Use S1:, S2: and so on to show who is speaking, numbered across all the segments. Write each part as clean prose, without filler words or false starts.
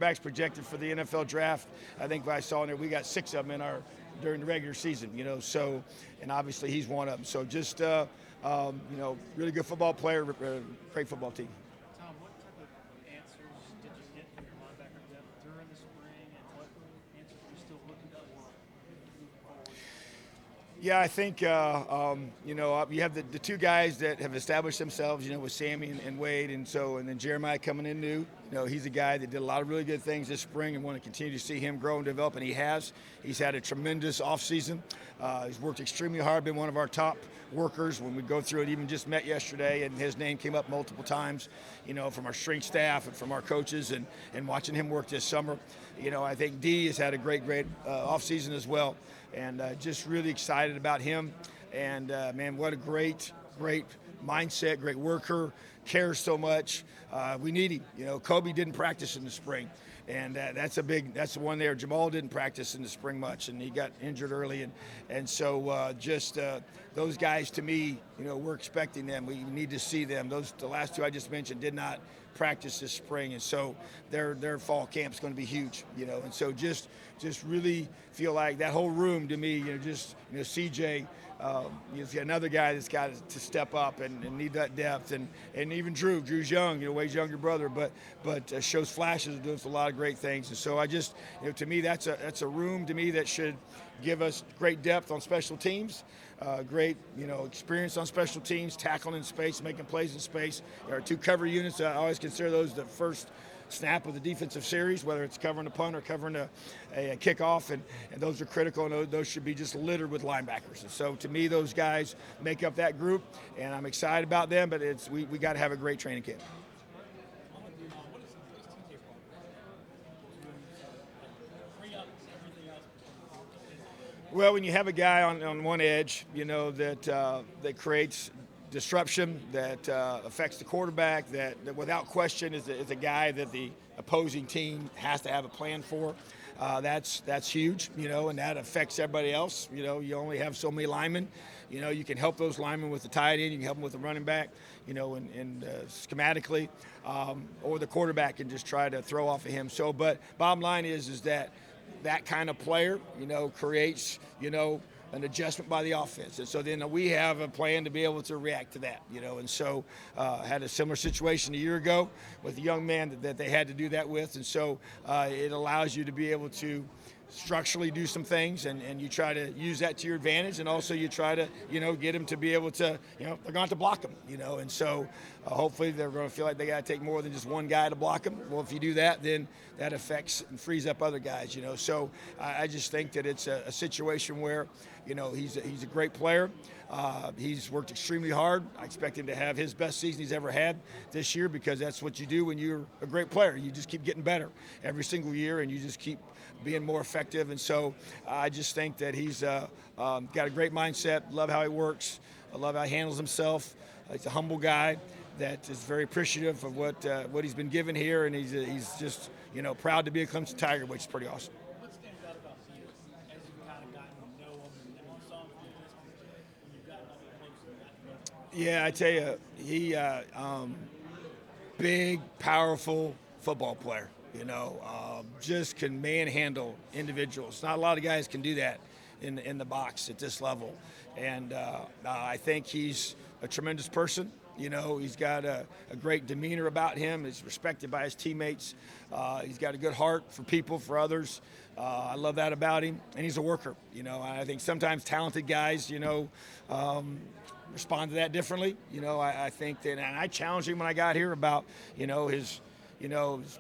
S1: backs projected for the NFL draft. I think I saw in there we got 6 of them during the regular season. So and obviously he's one of them. So just really good football player, great football team.
S2: Tom, what type of answers did you get from your linebacker depth during the spring, and what answers are you still looking for moving forward?
S1: Yeah, I think you have the 2 guys that have established themselves, with Sammy and Wade, and then Jeremiah coming in new. He's a guy that did a lot of really good things this spring, and want to continue to see him grow and develop, and he has. He's had a tremendous offseason. He's worked extremely hard, been one of our top workers when we go through it. Even just met yesterday, and his name came up multiple times, from our strength staff and from our coaches, and watching him work this summer. I think D has had a great offseason as well, and just really excited about him. And man, what a great mindset, great worker, cares so much. We need him. Kobe didn't practice in the spring, and that's the one there. Jamal didn't practice in the spring much, and he got injured early, and so those guys, to me, we're expecting them. We need to see them. The last 2 I just mentioned did not practice this spring, and so their fall camp's going to be huge. And so just really feel like that whole room, to me, CJ. You've got another guy that's got to step up and need that depth, and even Drew's young, Wade's younger brother, but shows flashes of doing a lot of great things. And so I just, to me, that's a room to me that should give us great depth on special teams, great experience on special teams, tackling in space, making plays in space. There are 2 cover units. I always consider those the first snap of the defensive series, whether it's covering a punt or covering a kickoff, and those are critical, and those should be just littered with linebackers. And so to me, those guys make up that group, and I'm excited about them, but we got to have a great training camp. Well, when you have a guy on one edge, that creates disruption, that affects the quarterback, that without question is a guy that the opposing team has to have a plan for. That's huge, and that affects everybody else. You only have so many linemen. You can help those linemen with the tight end, you can help them with the running back, and schematically, or the quarterback can just try to throw off of him. So, but bottom line is that kind of player, creates, an adjustment by the offense. And so then we have a plan to be able to react to that, and so had a similar situation a year ago with a young man that they had to do that with. And so it allows you to be able to structurally do some things, and you try to use that to your advantage, and also you try to get them to be able to they're going to have to block them, and so hopefully they're going to feel like they got to take more than just one guy to block them. Well, if you do that, then that affects and frees up other guys, so I just think that it's a situation where he's a great player. He's worked extremely hard. I expect him to have his best season he's ever had this year, because that's what you do when you're a great player. You just keep getting better every single year, and you just keep being more effective. And so I just think that he's got a great mindset. Love how he works. I love how he handles himself. He's a humble guy that is very appreciative of what he's been given here, and he's just proud to be a Clemson Tiger, which is pretty awesome.
S2: What stands out about you as you've kind of gotten to know him, and you saw him from a distance when you've gotten up close and gotten to know him?
S1: Yeah, I tell you, he big, powerful football player. Just can manhandle individuals. Not a lot of guys can do that in the box at this level. And I think he's a tremendous person. He's got a great demeanor about him. He's respected by his teammates. He's got a good heart for people, for others. I love that about him. And he's a worker. I think sometimes talented guys, respond to that differently. I think that, and I challenged him when I got here about, his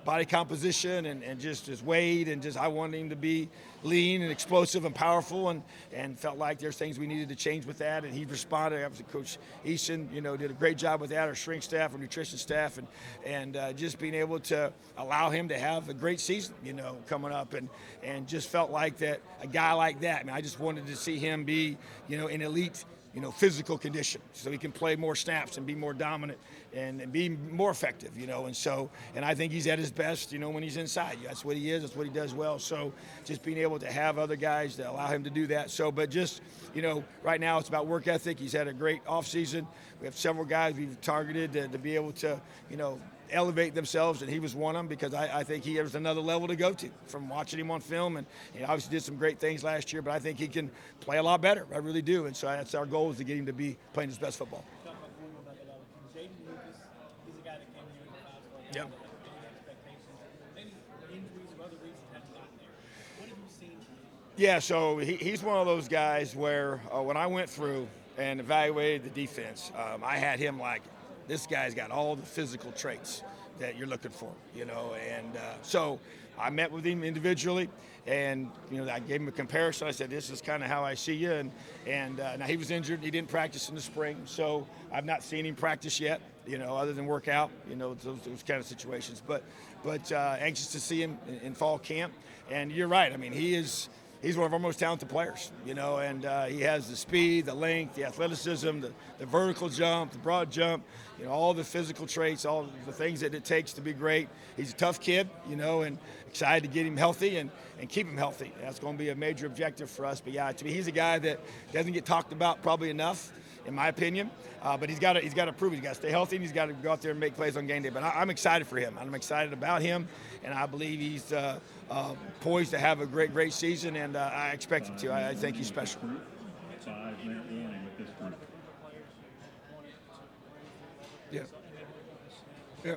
S1: body composition and just his weight, and just I wanted him to be lean and explosive and powerful, and felt like there's things we needed to change with that, and he responded. Obviously, Coach Easton, did a great job with that, our strength staff, our nutrition staff, and just being able to allow him to have a great season, coming up, and just felt like that a guy like that, I just wanted to see him be, an elite physical condition, so he can play more snaps and be more dominant and be more effective, and I think he's at his best, when he's inside. That's what he is. That's what he does well. So just being able to have other guys that allow him to do that. So, but just, right now it's about work ethic. He's had a great offseason. We have several guys we've targeted to be able to, elevate themselves, and he was one of them because I think he has another level to go to from watching him on film. And he obviously did some great things last year, but I think he can play a lot better. I really do. And so that's our goal, is to get him to be playing his best football.
S2: Talk about going about that other team. Jaden Lucas, he's a guy that came here in the past.
S1: Yep.
S2: Expectations. Maybe injuries or other reasons haven't gotten there. What have you seen from him?
S1: Yeah, so he's one of those guys where when I went through and evaluated the defense, I had him like, this guy's got all the physical traits that you're looking for, and so I met with him individually, and I gave him a comparison. I said, this is kind of how I see you, and now he was injured. He didn't practice in the spring, so I've not seen him practice yet, other than work out, those kind of situations. But anxious to see him in fall camp. And you're right. I mean, he's one of our most talented players, and he has the speed, the length, the athleticism, the vertical jump, the broad jump, all the physical traits, all the things that it takes to be great. He's a tough kid, and excited to get him healthy and keep him healthy. That's going to be a major objective for us. But yeah, to me, he's a guy that doesn't get talked about probably enough, in my opinion. But he's got to prove it. He's got to stay healthy, and he's got to go out there and make plays on game day. But I'm excited for him. I'm excited about him, and I believe he's poised to have a great season, and I expect him to. I think he's special.
S3: 5-minute warning with this group.
S1: Yeah. Yeah.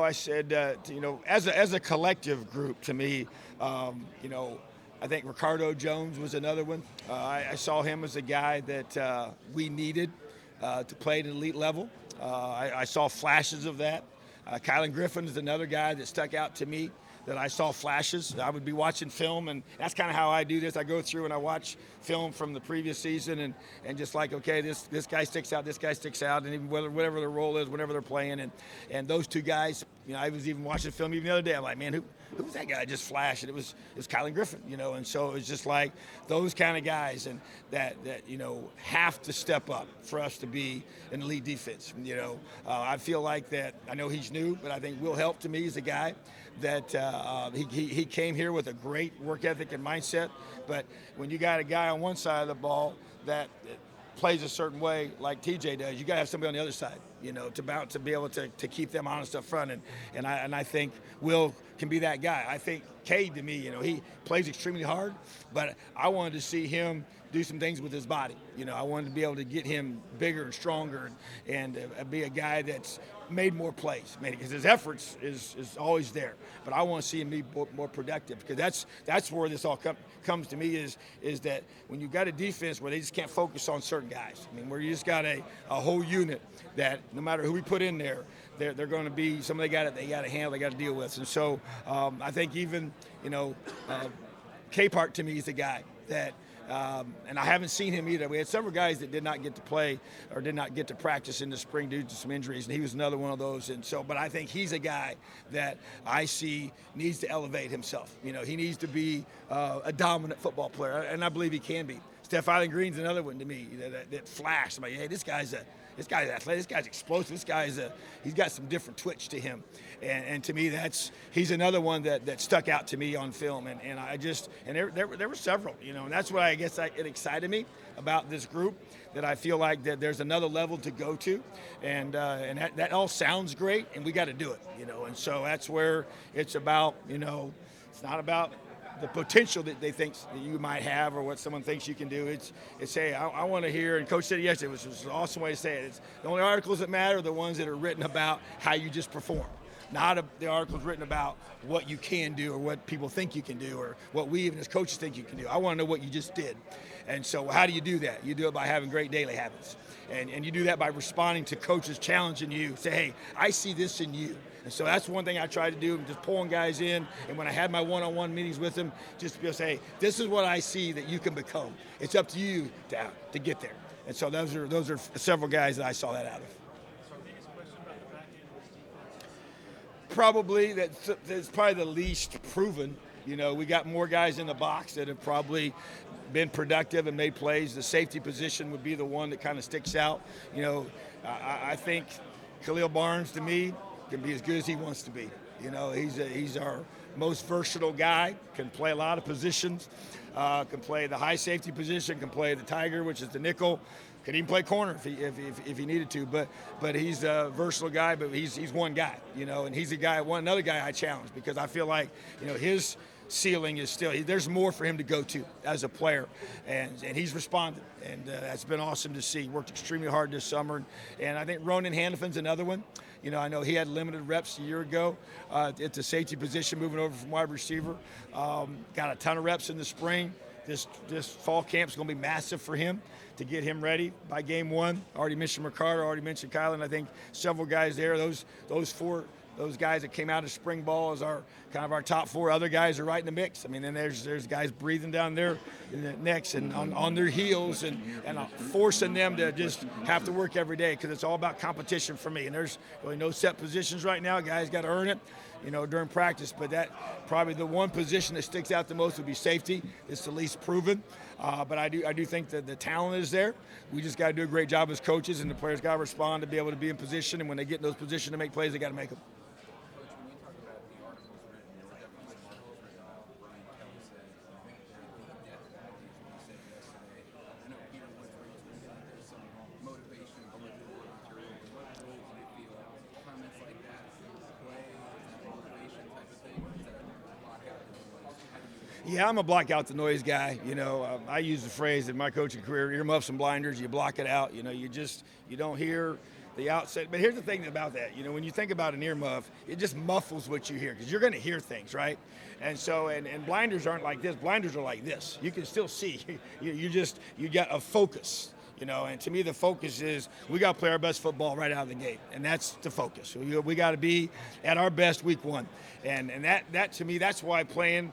S1: I said, as a collective group, to me, I think Ricardo Jones was another one. I saw him as a guy that we needed to play at an elite level. I saw flashes of that. Kylan Griffin is another guy that stuck out to me, that I saw flashes. I would be watching film, and that's kind of how I do this. I go through and I watch film from the previous season and just like, okay, this guy sticks out, this guy sticks out, and even whatever their role is, whenever they're playing. And those two guys, I was even watching film even the other day. I'm like, man, who was that guy just flashed? And it was Kylan Griffin, and so it was just like those kind of guys, and that have to step up for us to be an elite defense. I feel like that. I know he's new, but I think Will Help, to me, is a guy that he came here with a great work ethic and mindset. But when you got a guy on one side of the ball that plays a certain way like TJ does, you got to have somebody on the other side, to be able to keep them honest up front. And I think Will can be that guy. I think Cade, to me, he plays extremely hard, but I wanted to see him do some things with his body. I wanted to be able to get him bigger and stronger and be a guy that's made more plays, because his efforts is always there. But I want to see him be more productive, because that's where this all comes to me is that when you've got a defense where they just can't focus on certain guys. Where you just got a whole unit that no matter who we put in there, they're going to be somebody they got to handle, they got to deal with. And so I think even K-Park, to me, is the guy that. And I haven't seen him either. We had several guys that did not get to play or did not get to practice in the spring due to some injuries, and he was another one of those. And so, but I think he's a guy that I see needs to elevate himself. He needs to be a dominant football player, and I believe he can be. Steph Green's another one to me that flashed. I'm like, hey, this guy's athletic. This guy's explosive. He's got some different twitch to him, and to me, he's another one that stuck out to me on film. And there were several, and that's what I guess it excited me about this group, that I feel like that there's another level to go to, and that all sounds great, and we got to do it, and so that's where it's about. It's not about the potential that they think that you might have or what someone thinks you can do. It's hey, I want to hear, and Coach said it yesterday, which was an awesome way to say it. It's the only articles that matter are the ones that are written about how you just perform, not the articles written about what you can do or what people think you can do or what we even as coaches think you can do. I want to know what you just did. And so how do you do that? You do it by having great daily habits. And you do that by responding to coaches challenging you. Say, hey, I see this in you. And so that's one thing I try to do, just pulling guys in. And when I had my one-on-one meetings with them, just to be able to say, hey, this is what I see that you can become. It's up to you to get there. And so those are several guys that I saw that out of.
S2: So our biggest question about the back end of this defense?
S1: Probably that's probably the least proven. We got more guys in the box that have probably been productive and made plays. The safety position would be the one that kind of sticks out. I think Khalil Barnes, to me, can be as good as he wants to be. You know, he's our most versatile guy, can play a lot of positions, can play the high safety position, can play the tiger, which is the nickel, could even play corner if he needed to. But he's a versatile guy, but he's one guy, you know, and he's another guy I challenge because I feel like, you know, his ceiling is still, there's more for him to go to as a player, and he's responded, and that's been awesome to see. Worked extremely hard this summer, and I think Ronan Hannafin's another one. You know, I know he had limited reps a year ago at the safety position, moving over from wide receiver. Got a ton of reps in the spring. This fall camp's going to be massive for him to get him ready by game one. Already mentioned Ricardo, already mentioned Kylan. I think several guys there. Those guys that came out of spring ball as our kind of our top four. Other guys are right in the mix. I mean, then there's guys breathing down their necks and on their heels and forcing them to just have to work every day because it's all about competition for me. And there's really no set positions right now. Guys got to earn it, you know, during practice. But that probably the one position that sticks out the most would be safety. It's the least proven. But I do think that the talent is there. We just got to do a great job as coaches, and the players got to respond to be able to be in position. And when they get in those positions to make plays, they got to make them. Yeah, I'm a block out the noise guy. You know, I use the phrase in my coaching career: earmuffs and blinders. You block it out. You know, you don't hear the outset. But here's the thing about that. You know, when you think about an earmuff, it just muffles what you hear because you're going to hear things, right? And so, and blinders aren't like this. Blinders are like this. You can still see. You got a focus. You know, and to me, the focus is we got to play our best football right out of the gate, and that's the focus. We got to be at our best week one, and that to me, that's why playing